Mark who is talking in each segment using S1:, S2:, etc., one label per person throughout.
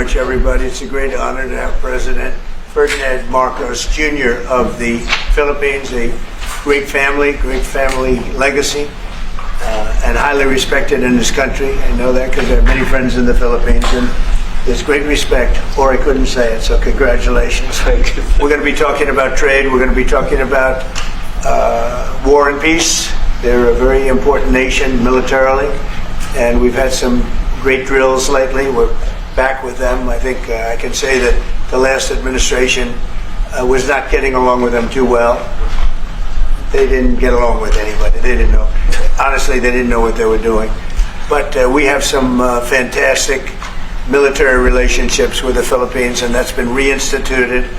S1: much, everybody. It's a great honor to have President Pres.Marcos Jr. of the Philippines, a great family legacy, and highly respected in this country. I know that because I have many friends in the Philippines, and there's great respect, or I couldn't say it, so congratulations. We're going to be talking about trade. We're going to be talking about war and peace. They're a very important nation militarily, and we've had some great drills lately. We're back with them. I think I can say that the last administration was not getting along with them too well. They didn't get along with anybody. They didn't know. Honestly, they didn't know what they were doing. But we have some fantastic military relationships with the Philippines, and that's been reinstituted.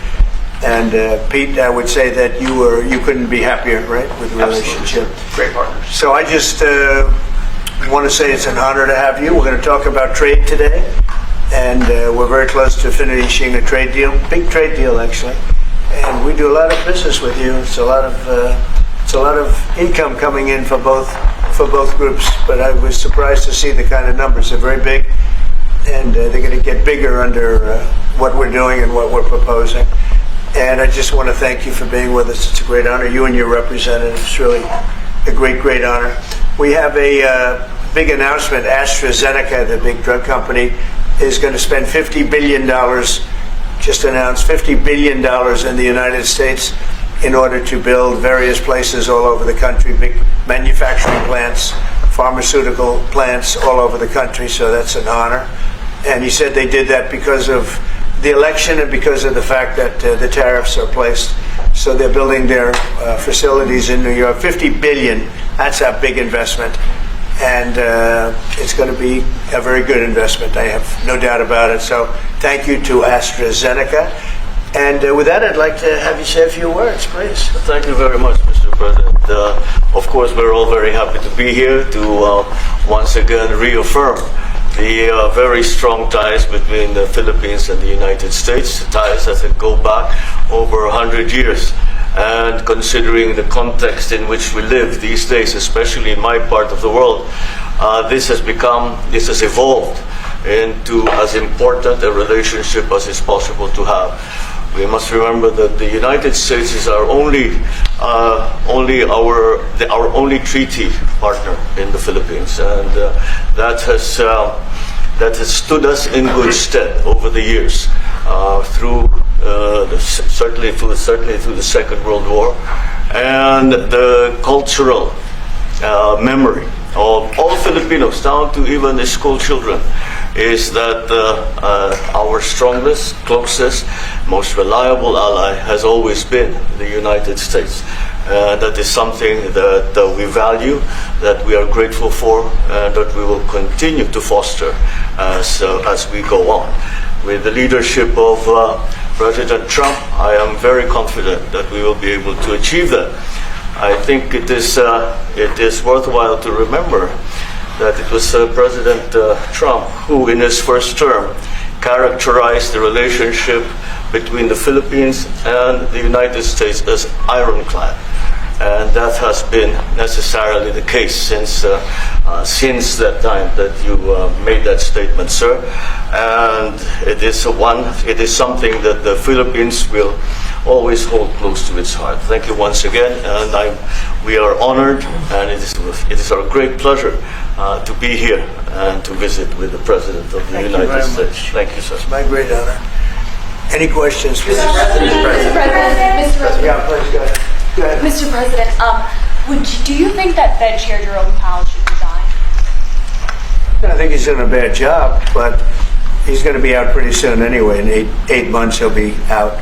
S1: And Pete, I would say that you couldn't be happier, right, with the relationship.
S2: Absolutely. Great partners.
S1: So I just want to say it's an honor to have you. We're going to talk about trade today, and we're very close to finishing a trade deal, big trade deal actually. And we do a lot of business with you. It's a lot of income coming in for both groups. But I was surprised to see the kind of numbers. They're very big, and they're going to get bigger under what we're doing and what we're proposing. And I just want to thank you for being with us. It's a great honor. You and your representative. It's really a great honor. We have a big announcement. AstraZeneca, the big drug company, is going to spend $50 billion, just announced $50 billion in the United States in order to build various places all over the country, big manufacturing plants, pharmaceutical plants all over the country, so that's an honor. And he said they did that because of the election and because of the fact that the tariffs are placed. So they're building their facilities in New York. $50 billion, that's a big investment. And it's going to be a very good investment. I have no doubt about it. So thank you to AstraZeneca. And with that, I'd like to have you say a few words, please.
S3: Thank you very much, Mr. President. Of course, we're all very happy to be here to once again reaffirm the very strong ties between the Philippines and the United States, ties that go back over 100 years. And considering the context in which we live these days, especially in my part of the world, this has evolved into as important a relationship as is possible to have. We must remember that the United States is our only treaty partner in the Philippines, and that has stood us in good stead over the years, certainly through the Second World War, and the cultural memory of all Filipinos, down to even the school children, is that our strongest, closest, most reliable ally has always been the United States. That is something that we value, that we are grateful for, and that we will continue to foster as we go on. With the leadership of President Trump, I am very confident that we will be able to achieve that. I think it is worthwhile to remember that it was President Trump who, in his first term, characterized the relationship between the Philippines and the United States as ironclad. And that has been necessarily the case since that time that you made that statement, sir. And it is something that the Philippines will always hold close to its heart. Thank you once again, and we are honored, and it is our great pleasure to be here and to visit with the President of the United States. Thank you, sir.
S1: It's my great honor. Any questions?
S4: Mr. President.
S1: Yeah, please go ahead. Go ahead.
S4: Mr. President, do you think that Chair Jerome Powell should resign?
S1: I think he's done a bad job, but he's going to be out pretty soon anyway. In eight months, he'll be out.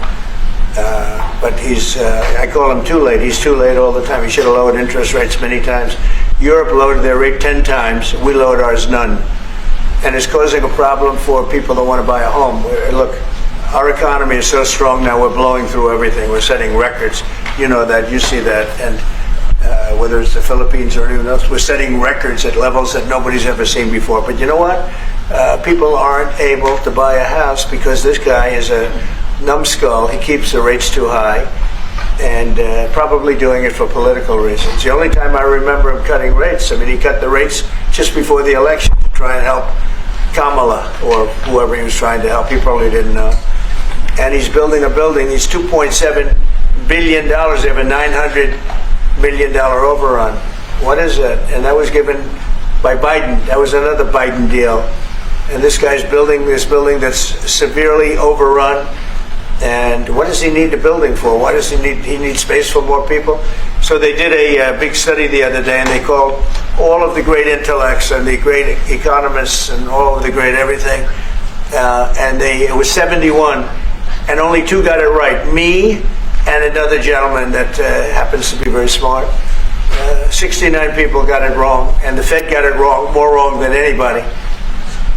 S1: But I call him too late. He's too late all the time. He should have lowered interest rates many times. Europe lowered their rate 10 times. We lowered ours none. And it's causing a problem for people that want to buy a home. Look, our economy is so strong now, we're blowing through everything. We're setting records. You know that, you see that. And whether it's the Philippines or anyone else, we're setting records at levels that nobody's ever seen before. But you know what? People aren't able to buy a house because this guy is a numbskull. He keeps the rates too high, and probably doing it for political reasons. The only time I remember him cutting rates, I mean, he cut the rates just before the election to try and help Kamala or whoever he was trying to help. He probably didn't know. And he's building a building. He's $2.7 billion. They have a $900 million overrun. What is it? And that was given by Biden. That was another Biden deal. And this guy's building this building that's severely overrun. And what does he need the building for? Why does he need space for more people? So they did a big study the other day, and they called all of the great intellects and the great economists and all of the great everything. And it was 71, and only 2 got it right. Me and another gentleman that happens to be very smart. 69 people got it wrong, and the Fed got it wrong, more wrong than anybody.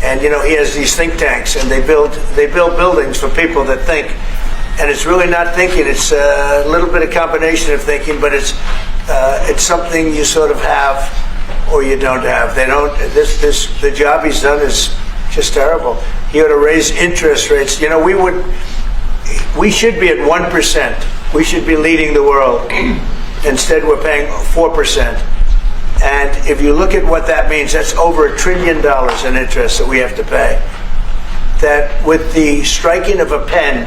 S1: And you know, he has these think tanks, and they build buildings for people that think. And it's really not thinking; it's a little bit of combination of thinking, but it's something you sort of have or you don't have. They don't. The job he's done is just terrible. He ought to raise interest rates. You know, we should be at 1%. We should be leading the world. Instead, we're paying 4%. And if you look at what that means, that's over $1 trillion in interest that we have to pay. That with the striking of a pen,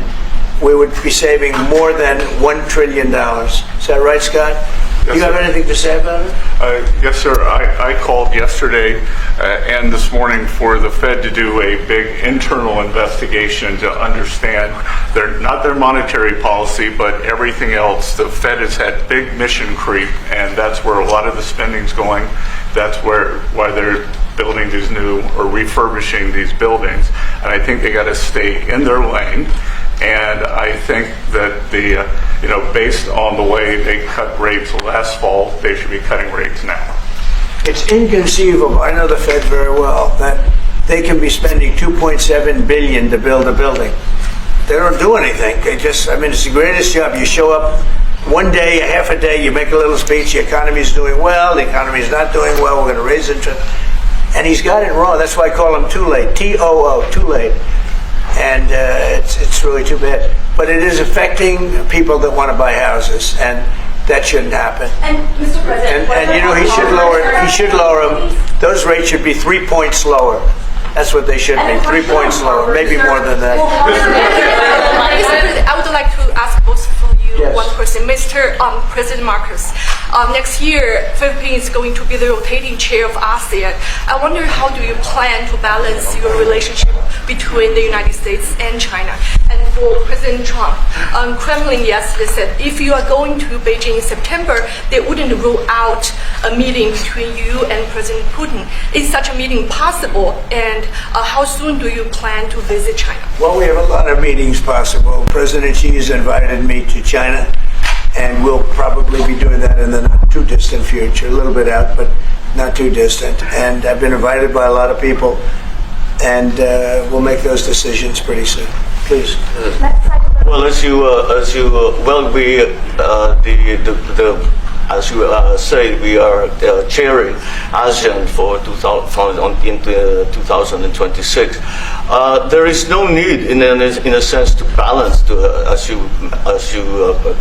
S1: we would be saving more than $1 trillion. Is that right, Scott?
S2: Yes,
S1: you have
S2: sir.
S1: anything to say about it?
S2: Yes, sir. I called yesterday and this morning for the Fed to do a big internal investigation to understand not their monetary policy, but everything else. The Fed has had big mission creep, and that's where a lot of the spending's going. That's why they're building these new or refurbishing these buildings. And I think they got to stay in their lane. And I think that based on the way they cut rates last fall, they should be cutting rates now.
S1: It's inconceivable, I know the Fed very well, that they can be spending $2.7 billion to build a building. They don't do anything. It's the greatest job. You show up one day, a half a day, you make a little speech, the economy's doing well, the economy's not doing well, we're going to raise interest. And he's got it wrong. That's why I call him too late, T-O-O, too late. And it's really too bad. But it is affecting people that want to buy houses, and that shouldn't happen.
S4: And Mr. President,
S1: And you know, he should lower them. Those rates should be 3 points lower. That's what they should be, 3 points lower, maybe more than that.
S5: Mr. President, I would like to ask both of you
S1: Yes.
S5: one question. Mr. Pres.Marcos, next year, Philippines is going to be the rotating chair of ASEAN. I wonder, how do you plan to balance your relationship between the United States and China? And for President Trump, Kremlin yesterday said if you are going to Beijing in September, they wouldn't rule out a meeting between you and President Putin. Is such a meeting possible? And how soon do you plan to visit China?
S1: Well, we have a lot of meetings possible. President Xi has invited me to China, and we'll probably be doing that in the not too distant future, a little bit out, but not too distant. And I've been invited by a lot of people, and we'll make those decisions pretty soon. Please.
S3: Well, as you say, we are chairing ASEAN for 2026. There is no need, in a sense, to balance, as you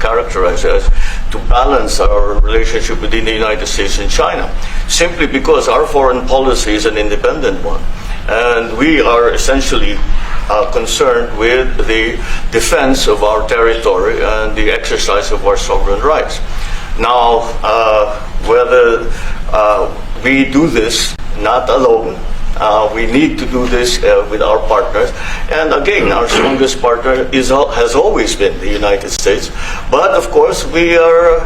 S3: characterize it, to balance our relationship between the United States and China, simply because our foreign policy is an independent one, and we are essentially concerned with the defense of our territory and the exercise of our sovereign rights. Now, whether we do this not alone, we need to do this with our partners. And again, our strongest partner has always been the United States. But of course, we are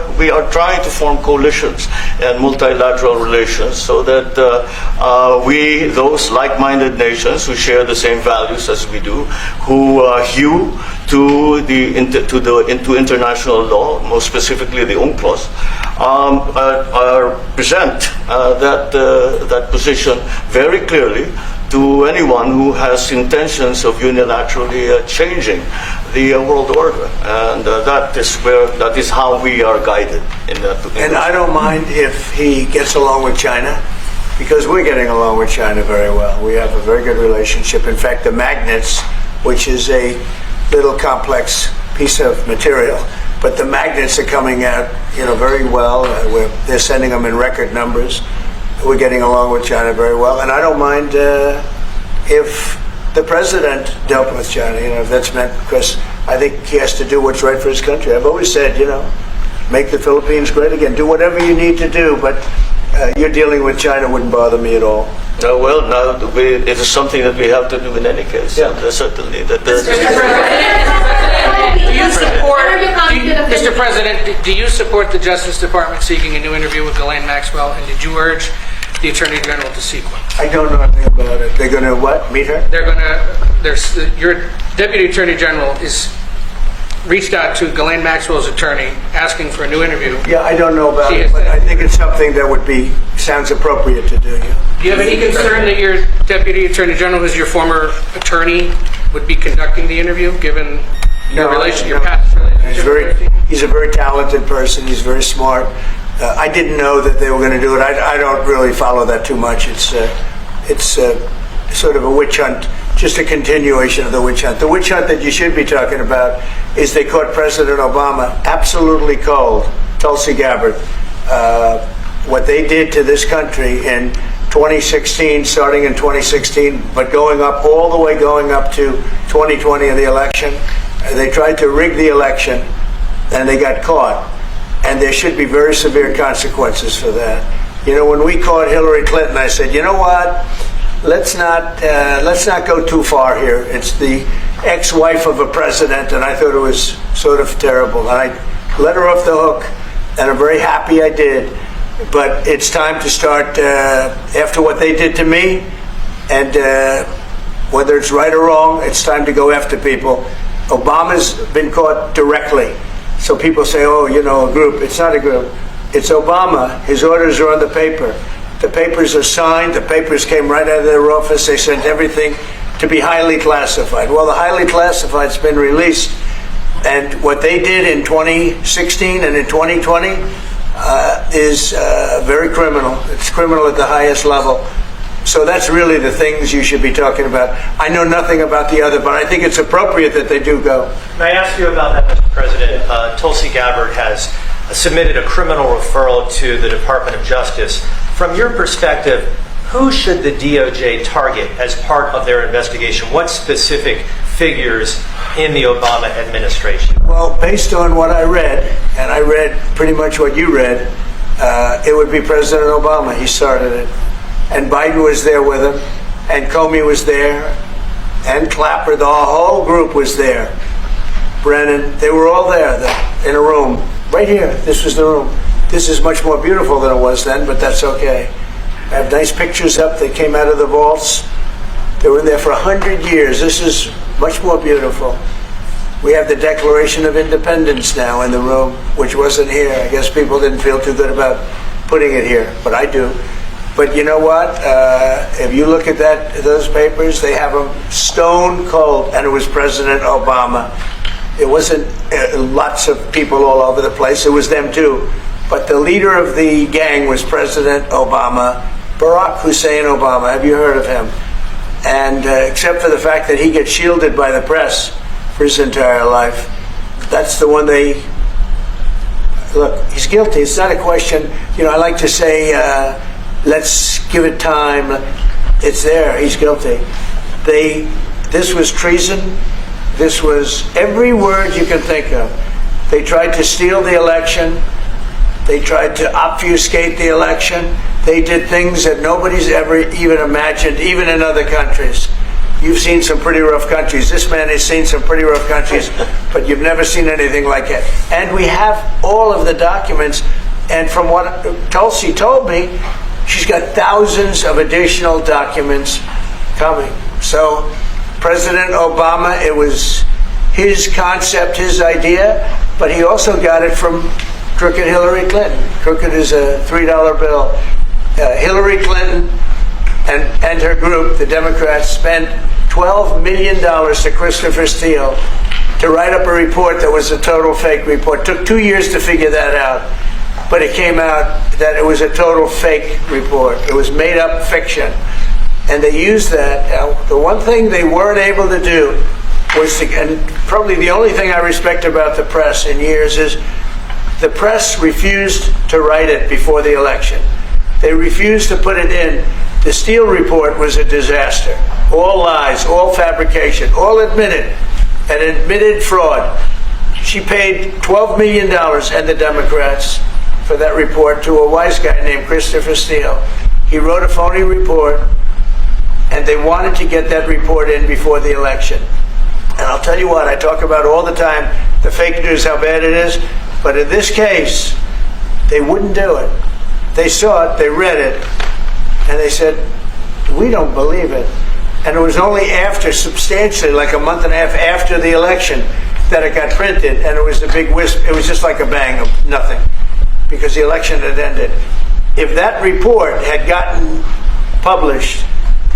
S3: trying to form coalitions and multilateral relations so that those like-minded nations who share the same values as we do, who hew into international law, most specifically the UNCLOS, present that position very clearly to anyone who has intentions of unilaterally changing the world order, and that is how we are guided in that.
S1: And I don't mind if he gets along with China, because we're getting along with China very well. We have a very good relationship. In fact, the magnets, which is a little complex piece of material, but the magnets are coming out, very well. They're sending them in record numbers. We're getting along with China very well, and I don't mind if the president dealt with China, if that's meant, because I think he has to do what's right for his country. I've always said, make the Philippines great again. Do whatever you need to do, but you're dealing with China wouldn't bother me at all.
S3: Well, now it is something that we have to do in any case.
S1: Yeah.
S3: Certainly.
S6: Do you support, Mr. President, do you support the Justice Department seeking a new interview with Ghislaine Maxwell, and did you urge the Attorney General to seek one?
S1: I don't know anything about it. They're going to what? Meet her?
S6: Your Deputy Attorney General is reached out to Ghislaine Maxwell's attorney asking for a new interview.
S1: Yeah, I don't know about it, but I think it's something that sounds appropriate to do. Yeah.
S6: Do you have any concern that your Deputy Attorney General, who's your former attorney, would be conducting the interview, given your past relationship?
S1: He's a very talented person. He's very smart. I didn't know that they were going to do it. I don't really follow that too much. It's sort of a witch hunt, just a continuation of the witch hunt. The witch hunt that you should be talking about is they caught President Obama absolutely cold, Tulsi Gabbard. What they did to this country in 2016, starting in 2016, but going up to 2020 in the election. They tried to rig the election, and they got caught. And there should be very severe consequences for that. When we caught Hillary Clinton, I said, you know what? Let's not go too far here. It's the ex-wife of a president, and I thought it was sort of terrible. And I let her off the hook, and I'm very happy I did. But it's time to start, after what they did to me, and whether it's right or wrong, it's time to go after people. Obama's been caught directly. So people say, a group. It's not a group. It's Obama. His orders are on the paper. The papers are signed. The papers came right out of their office. They sent everything to be highly classified. Well, the highly classified's been released. And what they did in 2016 and in 2020 is very criminal. It's criminal at the highest level. So that's really the things you should be talking about. I know nothing about the other, but I think it's appropriate that they do go.
S7: May I ask you about that, Mr. President? Tulsi Gabbard has submitted a criminal referral to the Department of Justice. From your perspective, who should the DOJ target as part of their investigation? What specific figures in the Obama administration?
S1: Well, based on what I read, and I read pretty much what you read, it would be President Obama. He started it. And Biden was there with him, and Comey was there, and Clapper, the whole group was there. Brennan, they were all there in a room. Right here, this was the room. This is much more beautiful than it was then, but that's okay. I have nice pictures up. They came out of the vaults. They were in there for 100 years. This is much more beautiful. We have the Declaration of Independence now in the room, which wasn't here. I guess people didn't feel too good about putting it here, but I do. But you know what? If you look at those papers, they have them stone cold, and it was President Obama. It wasn't lots of people all over the place. It was them too. But the leader of the gang was President Obama, Barack Hussein Obama. Have you heard of him? And except for the fact that he gets shielded by the press for his entire life, that's the one they... Look, he's guilty. It's not a question. I like to say... let's give it time. It's there. He's guilty. This was treason. This was every word you can think of. They tried to steal the election. They tried to obfuscate the election. They did things that nobody's ever even imagined, even in other countries. You've seen some pretty rough countries. This man has seen some pretty rough countries, but you've never seen anything like it. And we have all of the documents. And from what Tulsi told me, she's got thousands of additional documents coming. So President Obama, it was his concept, his idea, but he also got it from crooked Hillary Clinton. Crooked is a $3 bill. Hillary Clinton and her group, the Democrats, spent $12 million to Christopher Steele to write up a report that was a total fake report. Took 2 years to figure that out. But it came out that it was a total fake report. It was made up fiction. And they used that. The one thing they weren't able to do was and probably the only thing I respect about the press in years is the press refused to write it before the election. They refused to put it in. The Steele report was a disaster. All lies, all fabrication, all admitted, an admitted fraud. She paid $12 million and the Democrats for that report to a wise guy named Christopher Steele. He wrote a phony report, and they wanted to get that report in before the election. And I'll tell you what, I talk about all the time, the fake news, how bad it is, but in this case, they wouldn't do it. They saw it, they read it, and they said, we don't believe it. And it was only after, substantially, like a month and a half after the election, that it got printed, and it was a big wisp. It was just like a bang of nothing, because the election had ended. If that report had gotten published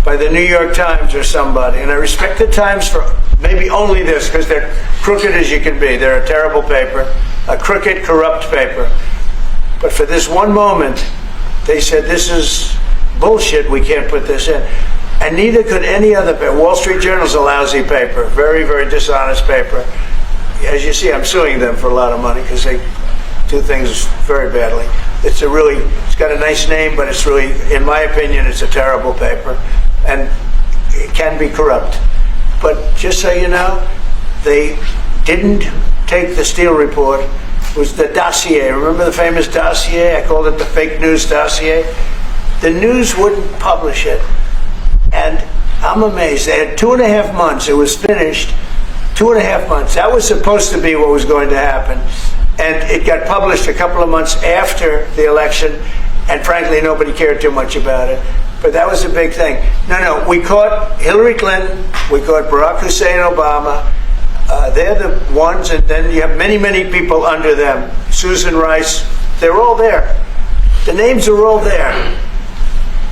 S1: by the New York Times or somebody, and I respect the Times for maybe only this, because they're crooked as you can be. They're a terrible paper, a crooked, corrupt paper. But for this one moment, they said, this is bullshit, we can't put this in. And neither could any other paper. Wall Street Journal's a lousy paper, very, very dishonest paper. As you see, I'm suing them for a lot of money because they do things very badly. It's got a nice name, but it's really, in my opinion, it's a terrible paper. And it can be corrupt. But just so you know, they didn't take the Steele report. It was the dossier. Remember the famous dossier? I called it the fake news dossier. The news wouldn't publish it. And I'm amazed. They had 2.5 months. It was finished. 2.5 months. That was supposed to be what was going to happen. And it got published a couple of months after the election. And frankly, nobody cared too much about it. But that was a big thing. No, we caught Hillary Clinton. We caught Barack Hussein Obama. They're the ones. And then you have many, many people under them. Susan Rice. They're all there. The names are all there.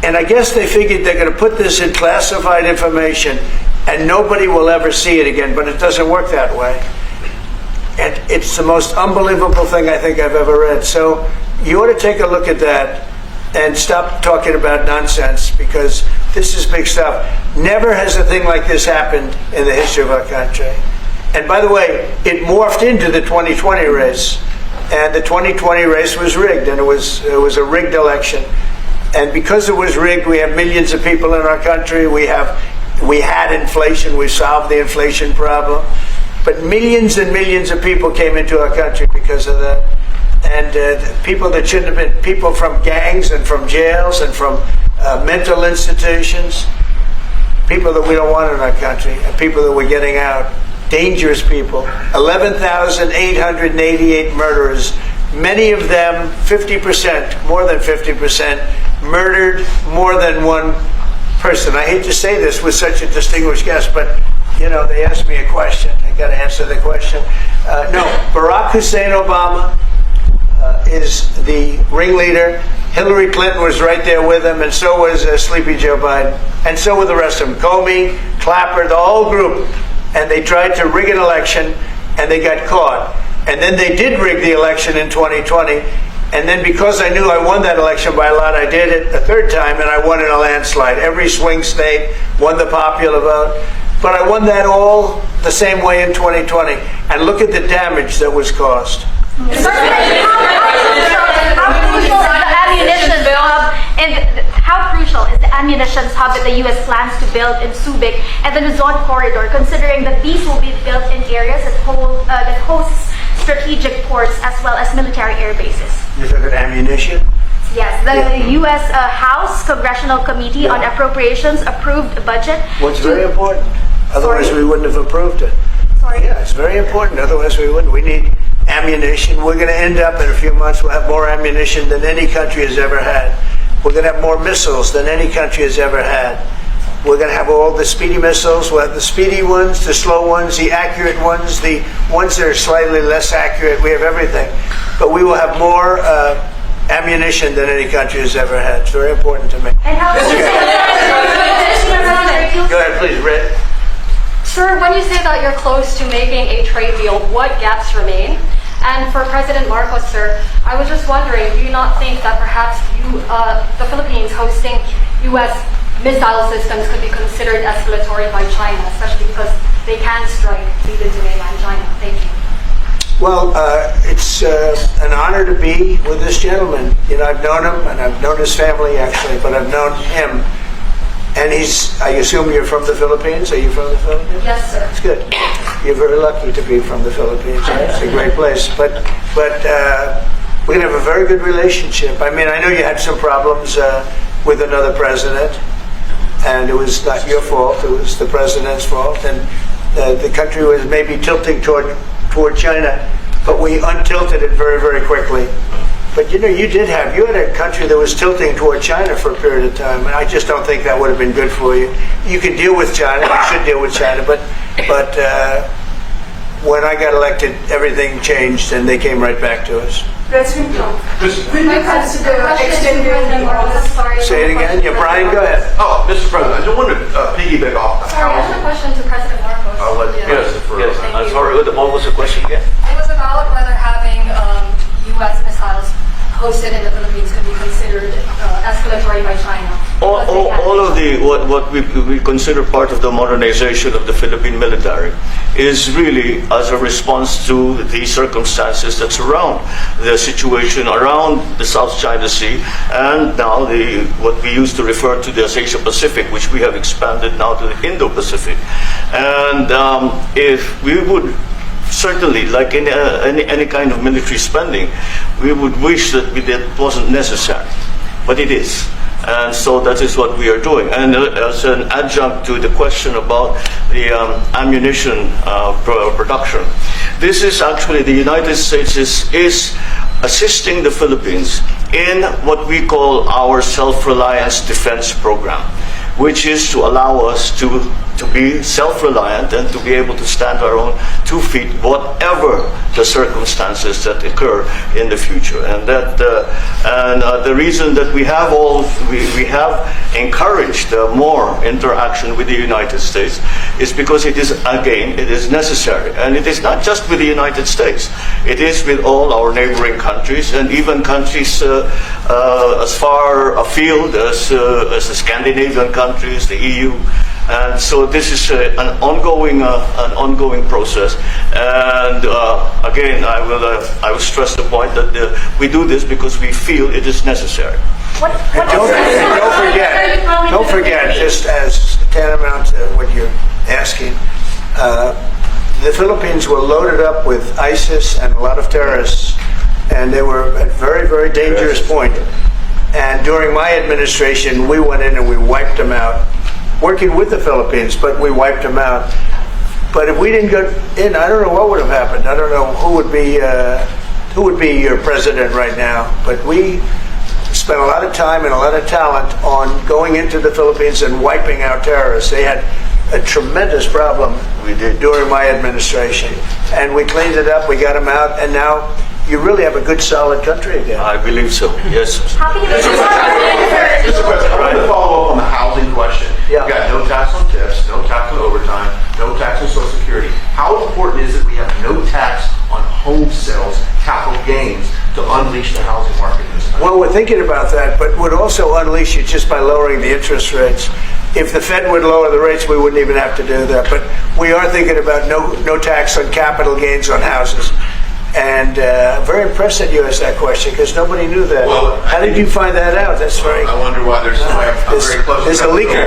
S1: And I guess they figured they're going to put this in classified information and nobody will ever see it again, but it doesn't work that way. And it's the most unbelievable thing I think I've ever read. So you ought to take a look at that and stop talking about nonsense, because this is big stuff. Never has a thing like this happened in the history of our country. And by the way, it morphed into the 2020 race. And the 2020 race was rigged, and it was a rigged election. And because it was rigged, we have millions of people in our country. We had inflation. We solved the inflation problem. But millions and millions of people came into our country because of that. And people that shouldn't have been, people from gangs and from jails and from mental institutions, people that we don't want in our country, and people that we're getting out, dangerous people. 11,888 murderers. Many of them, 50%, more than 50%, murdered more than one person. I hate to say this with such a distinguished guest, but you know, they asked me a question. I got to answer the question. No, Barack Hussein Obama is the ringleader. Hillary Clinton was right there with him, and so was Sleepy Joe Biden, and so were the rest of them. Comey, Clapper, the whole group. And they tried to rig an election, and they got caught. And then they did rig the election in 2020. And then because I knew I won that election by a lot, I did it a third time, and I won in a landslide. Every swing state won the popular vote. But I won that all the same way in 2020. And look at the damage that was caused.
S8: How crucial is the ammunition hub that the U.S. plans to build in Subic and the Luzon corridor, considering that these will be built in areas that hosts strategic ports as well as military air bases?
S1: You're talking ammunition?
S8: Yes, the U.S. House Congressional Committee on Appropriations approved a budget.
S1: What's very important. Otherwise, we wouldn't have approved it.
S8: Sorry?
S1: Yeah, it's very important. Otherwise, we wouldn't. We need ammunition. We're going to end up in a few months, we'll have more ammunition than any country has ever had. We're going to have more missiles than any country has ever had. We're going to have all the speedy missiles. We'll have the speedy ones, the slow ones, the accurate ones, the ones that are slightly less accurate. We have everything. But we will have more ammunition than any country has ever had. It's very important to me.
S8: And how
S1: Go ahead, please, Red.
S9: Sir, when you say that you're close to making a trade deal, what gaps remain? And for President Marcos, sir, I was just wondering, do you not think that perhaps the Philippines hosting U.S. missile systems could be considered escalatory by China, especially because they can strike deep into mainland China? Thank you.
S1: Well, it's an honor to be with this gentleman. You know, I've known him, and I've known his family, actually, but I've known him And I assume you're from the Philippines? Are you from the Philippines?
S9: Yes, sir.
S1: That's good. You're very lucky to be from the Philippines. It's a great place. But we're going to have a very good relationship. I mean, I know you had some problems with another president, and it was not your fault. It was the president's fault. And the country was maybe tilting toward China, but we untilted it very, very quickly. But you had a country that was tilting toward China for a period of time, and I just don't think that would have been good for you. You can deal with China, you should deal with China, but when I got elected, everything changed, and they came right back to us.
S9: President Trump, will you consider extending
S1: Say it again. Yeah, Brian, go ahead.
S10: Oh, Mr. President, I just wanted to piggyback off the
S9: Sorry, I have a question to President Marcos.
S10: I'll let you
S3: Yes,
S10: answer
S3: yes.
S10: first.
S3: I'm sorry, what was the question again?
S9: It was about whether having U.S. missiles hosted in the Philippines could be considered escalatory by China.
S3: All of what we consider part of the modernization of the Philippine military is really as a response to the circumstances that surround the situation around the South China Sea, and now what we used to refer to as Asia Pacific, which we have expanded now to the Indo-Pacific. And if we would certainly, like in any kind of military spending, we would wish that that wasn't necessary, but it is. And so that is what we are doing. And as an adjunct to the question about the ammunition production, this is actually the United States is assisting the Philippines in what we call our self-reliance defense program, which is to allow us to be self-reliant and to be able to stand our own 2 feet, whatever the circumstances that occur in the future. And the reason that we have encouraged more interaction with the United States is because it is necessary, and it is not just with the United States. It is with all our neighboring countries, and even countries as far afield as the Scandinavian countries, the EU. And so this is an ongoing process. And again, I will stress the point that we do this because we feel it is necessary.
S1: Don't forget, just as tantamount to what you're asking, the Philippines were loaded up with ISIS and a lot of terrorists, and they were at a very, very dangerous point. And during my administration, we went in and we wiped them out, working with the Philippines, but we wiped them out. But if we didn't go in, I don't know what would have happened. I don't know who would be your president right now. But we spent a lot of time and a lot of talent on going into the Philippines and wiping out terrorists. They had a tremendous problem during my administration, and we cleaned it up. We got them out, and now you really have a good, solid country again.
S3: I believe so. Yes.
S10: Mr. President, I want to follow up on the housing question.
S1: Yeah.
S10: You've got no tax on tips, no tax on overtime, no tax on Social Security. How important is it we have no tax on home sales, capital gains, to unleash the housing market in this country?
S1: Well, we're thinking about that, but would also unleash it just by lowering the interest rates. If the Fed would lower the rates, we wouldn't even have to do that. But we are thinking about no tax on capital gains on houses. And I'm very impressed that you asked that question, because nobody knew that.
S10: Well,
S1: how did you find that out? That's very...
S10: I wonder why there's somebody I'm very close to.
S1: There's a leaker.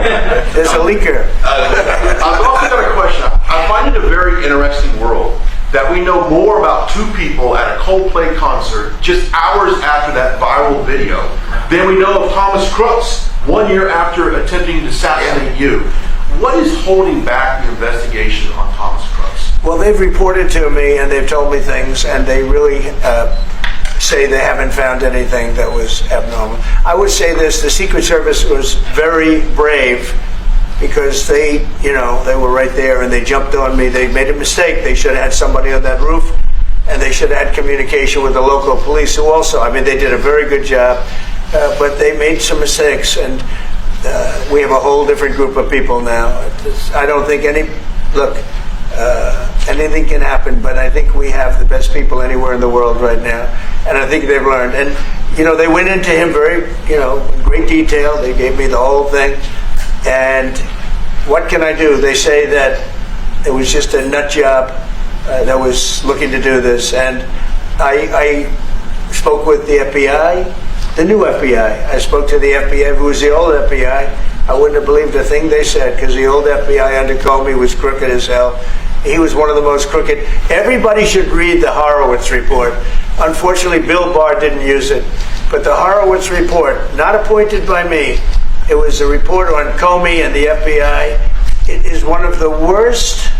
S1: There's a leaker.
S10: I've also got a question. I find it a very interesting world that we know more about two people at a Coldplay concert just hours after that viral video than we know of Thomas Crooks 1 year after attempting to assassinate you. What is holding back the investigation on Thomas Crooks?
S1: Well, they've reported to me and they've told me things, and they really say they haven't found anything that was abnormal. I would say this: the Secret Service was very brave, because they were right there and they jumped on me. They made a mistake. They should have had somebody on that roof, and they should have had communication with the local police, who also, they did a very good job, but they made some mistakes, and we have a whole different group of people now. I don't think anything can happen, but I think we have the best people anywhere in the world right now, and I think they've learned. And they went into him very, in great detail. They gave me the whole thing, and what can I do? They say that it was just a nut job that was looking to do this, and I spoke with the FBI, the new FBI. I spoke to the FBI, who was the old FBI, I wouldn't have believed a thing they said, because the old FBI under Comey was crooked as hell. He was one of the most crooked. Everybody should read the Horowitz report. Unfortunately, Bill Barr didn't use it. But the Horowitz report, not appointed by me, it was a report on Comey and the FBI. It is one of the worst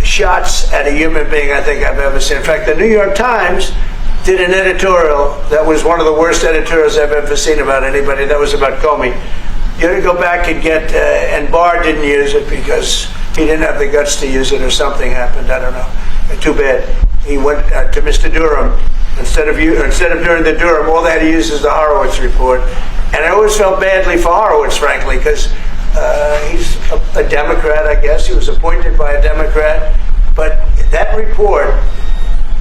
S1: shots at a human being I think I've ever seen. In fact, the New York Times did an editorial that was one of the worst editorials I've ever seen about anybody. That was about Comey. You had to go back and get, and Barr didn't use it because he didn't have the guts to use it, or something happened. I don't know. Too bad. He went to Mr. Durham. Instead of doing the Durham, all they had to use is the Horowitz report. And I always felt badly for Horowitz, frankly, because he's a Democrat, I guess. He was appointed by a Democrat. But that report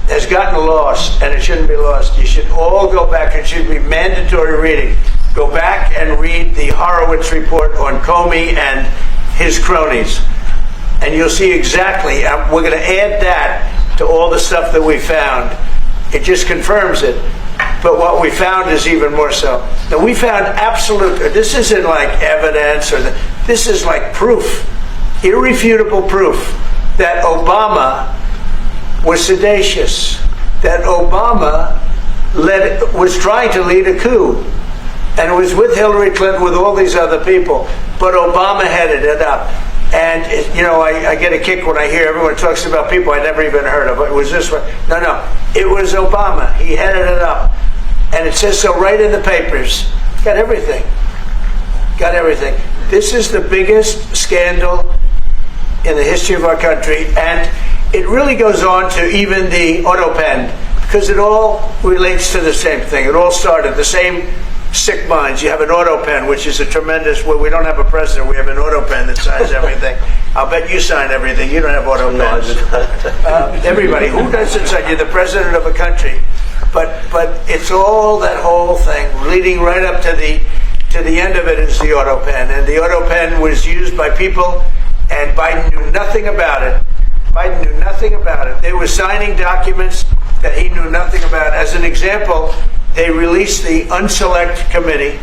S1: has gotten lost, and it shouldn't be lost. You should all go back. It should be mandatory reading. Go back and read the Horowitz report on Comey and his cronies. And you'll see exactly, we're going to add that to all the stuff that we found. It just confirms it. But what we found is even more so. Now, we found absolute, this isn't like evidence, this is like proof, irrefutable proof that Obama was seditious, that Obama was trying to lead a coup, and was with Hillary Clinton, with all these other people, but Obama headed it up. And, you know, I get a kick when I hear everyone talks about people I never even heard of. It was this one. No, it was Obama. He headed it up. And it says so right in the papers. Got everything. Got everything. This is the biggest scandal in the history of our country. And it really goes on to even the auto pen, because it all relates to the same thing. It all started the same sick minds. You have an auto pen, which is a tremendous, well, we don't have a president, we have an auto pen that signs everything. I'll bet you sign everything. You don't have auto pens. Everybody, who doesn't sign? You're the president of a country. But it's all that whole thing, leading right up to the end of it is the auto pen. And the auto pen was used by people, and Biden knew nothing about it. Biden knew nothing about it. They were signing documents that he knew nothing about. As an example, they released the Unselect Committee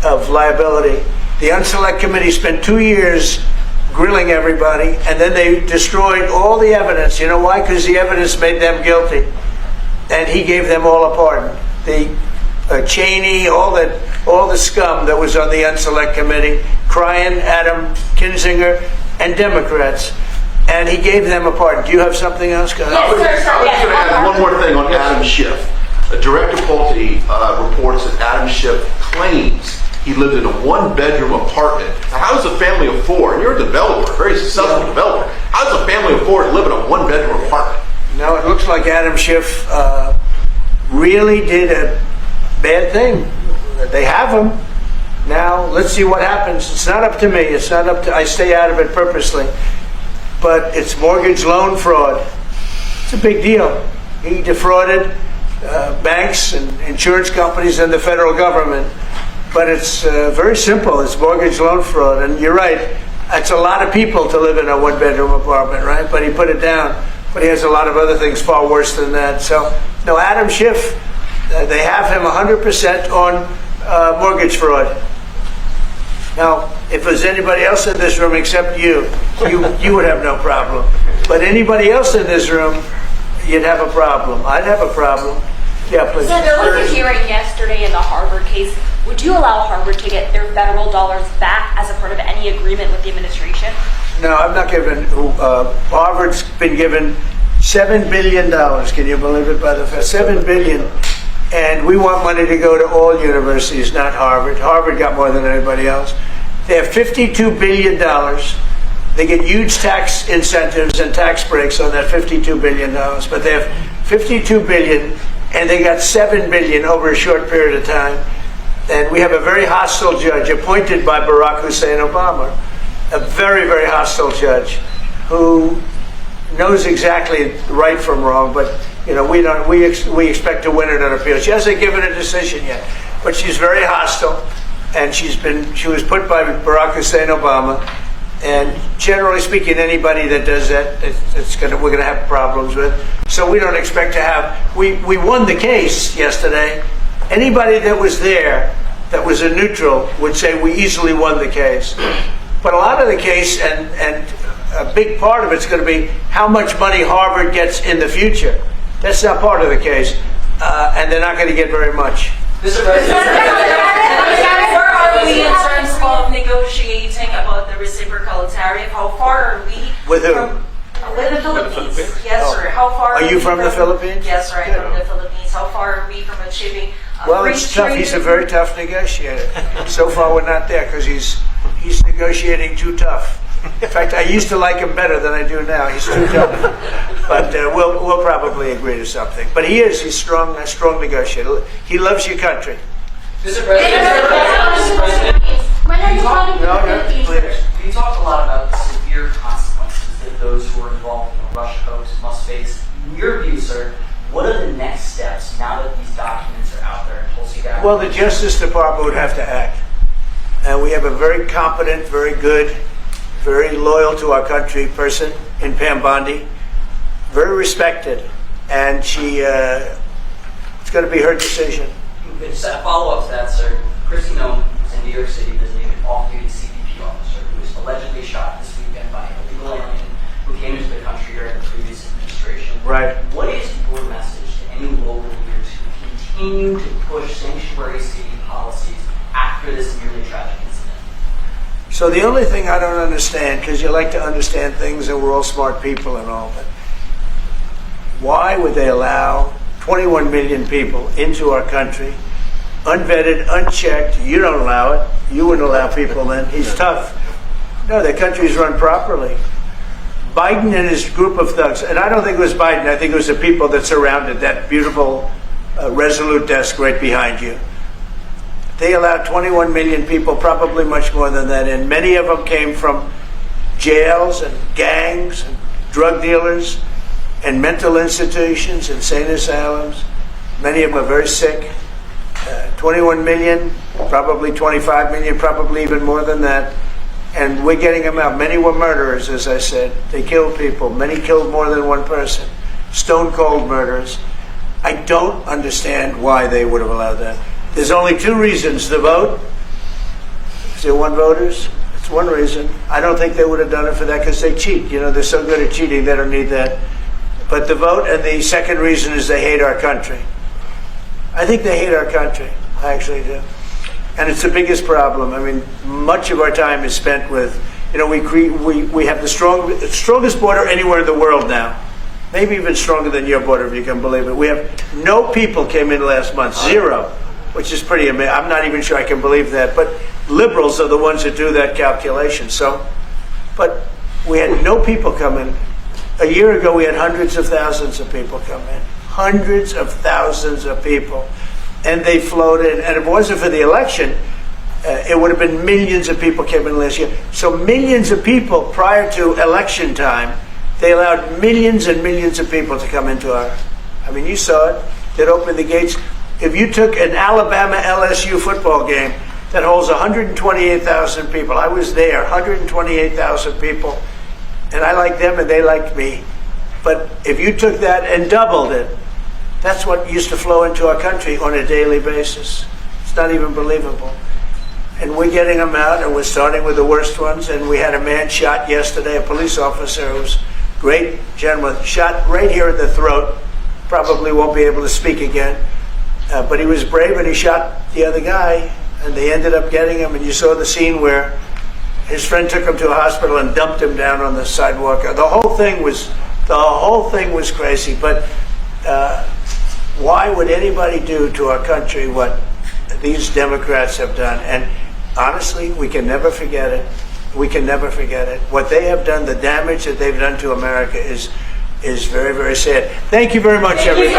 S1: of Liability. The Unselect Committee spent 2 years grilling everybody, and then they destroyed all the evidence. You know why? Because the evidence made them guilty, and he gave them all a pardon. The Cheney, all the scum that was on the Unselect Committee, Cryan, Adam Kinzinger, and Democrats, and he gave them a pardon. Do you have something else?
S10: I was just going to add one more thing on Adam Schiff. Director Pulte reports that Adam Schiff claims he lived in a one-bedroom apartment. Now, how does a family of four, and you're a developer, a very successful developer, how does a family of four live in a one-bedroom apartment?
S1: No, it looks like Adam Schiff really did a bad thing. They have him. Now, let's see what happens. It's not up to me. It's not up to, I stay out of it purposely. But it's mortgage loan fraud. It's a big deal. He defrauded banks and insurance companies and the federal government. But it's very simple. It's mortgage loan fraud. And you're right. It's a lot of people to live in a one-bedroom apartment, right? But he put it down. But he has a lot of other things far worse than that. So, no, Adam Schiff, they have him 100% on mortgage fraud. Now, if there's anybody else in this room except you would have no problem. But anybody else in this room, you'd have a problem. I'd have a problem. Yeah, please.
S4: So there was a hearing yesterday in the Harvard case. Would you allow Harvard to get their federal dollars back as a part of any agreement with the administration?
S1: No, I'm not giving. Harvard's been given $7 billion. Can you believe it? By the $7 billion, and we want money to go to all universities, not Harvard. Harvard got more than anybody else. They have $52 billion. They get huge tax incentives and tax breaks on that $52 billion. But they have $52 billion, and they got $7 billion over a short period of time. And we have a very hostile judge appointed by Barack Hussein Obama, a very, very hostile judge who knows exactly right from wrong. But you know, we expect to win it on appeal. She hasn't given a decision yet, but she's very hostile, and she was put by Barack Hussein Obama. And generally speaking, anybody that does that, we're going to have problems with. So we don't expect to have. We won the case yesterday. Anybody that was there that was a neutral would say we easily won the case. But a lot of the case, and a big part of it's going to be how much money Harvard gets in the future. That's not part of the case, and they're not going to get very much.
S11: Mr. President, where are we in terms of negotiating about the reciprocal tariff? How far are we?
S1: With who?
S11: With the Philippines. Yes, sir. How far
S1: Are you from the Philippines?
S11: Yes, sir. I'm
S1: Good.
S11: from the Philippines. How far are we from achieving
S1: Well,
S11: free
S1: it's tough.
S11: trade?
S1: He's a very tough negotiator. So far, we're not there because he's negotiating too tough. In fact, I used to like him better than I do now. He's too tough. But we'll probably agree to something. But he's strong, a strong negotiator. He loves your country.
S11: Mr. President,
S8: When are you coming to the Philippines, sir?
S12: We talk a lot about the severe consequences that those who are involved in the Russia hoax must face. In your view, sir, what are the next steps now that these documents are out there?
S1: Well, the Justice Department would have to act. And we have a very competent, very good, very loyal to our country person in Pam Bondi, very respected. And it's going to be her decision.
S12: Just a follow-up to that, sir. Christy Nome was in New York City visiting an off-duty CBP officer who was allegedly shot this weekend by an illegal alien who came into the country during the previous administration.
S1: Right.
S12: What is your message to any local leaders who continue to push sanctuary city policies after this nearly tragic incident?
S1: So the only thing I don't understand, because you like to understand things and we're all smart people and all, but why would they allow 21 million people into our country, unvetted, unchecked? You don't allow it. You wouldn't allow people then. He's tough. No, the country's run properly. Biden and his group of thugs, and I don't think it was Biden, I think it was the people that surrounded that beautiful Resolute desk right behind you. They allowed 21 million people, probably much more than that, and many of them came from jails and gangs and drug dealers and mental institutions, insane asylums. Many of them are very sick. 21 million, probably 25 million, probably even more than that. And we're getting them out. Many were murderers, as I said. They killed people. Many killed more than one person. Stone cold murders. I don't understand why they would have allowed that. There's only two reasons. The vote. Is there one voters? It's one reason. I don't think they would have done it for that because they cheat. You know, they're so good at cheating, they don't need that. But the vote, and the second reason is they hate our country. I think they hate our country. I actually do. And it's the biggest problem. I mean, much of our time is spent with, you know, we have the strongest border anywhere in the world now. Maybe even stronger than your border, if you can believe it. We have no people came in last month, zero, which is pretty amazing. I'm not even sure I can believe that. But liberals are the ones that do that calculation. So, but we had no people come in. A year ago, we had hundreds of thousands of people come in. Hundreds of thousands of people. And they flowed in. And if it wasn't for the election, it would have been millions of people came in last year. So millions of people prior to election time, they allowed millions and millions of people to come into our... I mean, you saw it. They'd open the gates. If you took an Alabama-LSU football game that holds 128,000 people, I was there, 128,000 people, and I liked them and they liked me. But if you took that and doubled it, that's what used to flow into our country on a daily basis. It's not even believable. And we're getting them out, and we're starting with the worst ones. And we had a man shot yesterday, a police officer who's a great gentleman, shot right here at the throat. Probably won't be able to speak again. But he was brave, and he shot the other guy, and they ended up getting him. And you saw the scene where his friend took him to a hospital and dumped him down on the sidewalk. The whole thing was crazy. But why would anybody do to our country what these Democrats have done? And honestly, we can never forget it. We can never forget it. What they have done, the damage that they've done to America is very, very sad. Thank you very much, everybody.